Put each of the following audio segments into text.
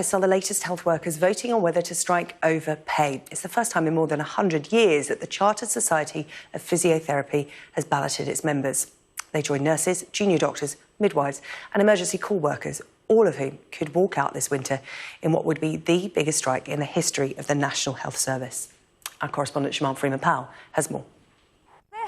Saw the latest health workers voting on whether to strike over pay. It's the first time in more than 100 years that the Chartered Society of Physiotherapy has balloted its members. They join nurses, junior doctors, midwives and emergency call workers, all of whom could walk out this winter in what would be the biggest strike in the history of the National Health Service. Our correspondent Shimon Freeman-Powell has more.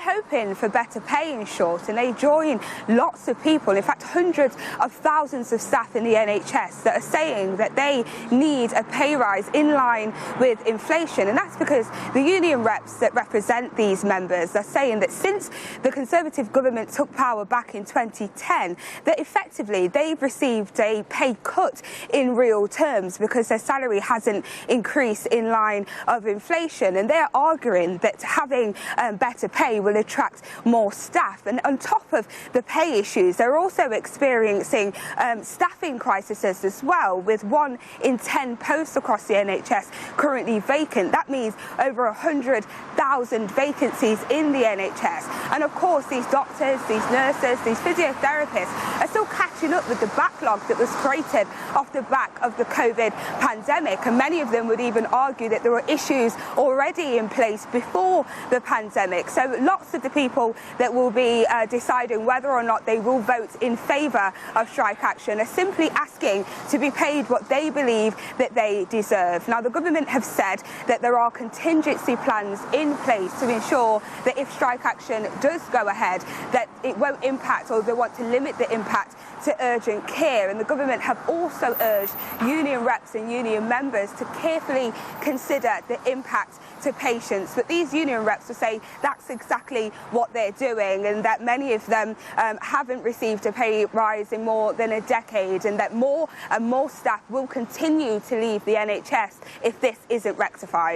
Hoping for better pay, in short, and they join lots of people, in fact hundreds of thousands of staff in the NHS that are saying that they need a pay rise in line with inflation. And that's because the union reps that represent these members are saying that since the Conservative government took power back in 2010, that effectively they've received a pay cut in real terms because their salary hasn't increased in line of inflation. And they're arguing that having better pay will attract more staff. And on top of the pay issues, they're also experiencing staffing crises as well, with 1 in 10 posts across the NHS currently vacant. That means over 100,000 vacancies in the NHS. And of course, these doctors, these nurses, these physiotherapists are still catching up with the backlog that was created off the back of the COVID pandemic. And many of them would even argue that there were issues already in place before the pandemic. So lots of the people that will be deciding whether or not they will vote in favour of strike action are simply asking to be paid what they believe that they deserve. Now, the government have said that there are contingency plans in place to ensure that if strike action does go ahead, that it won't impact, or they want to limit the impact to urgent care. And the government have also urged union reps and union members to carefully consider the impact to patients. But these union reps will say that's exactly what they're doing, and that many of them haven't received a pay rise in more than a decade, and that more and more staff will continue to leave the NHS if this isn't rectified.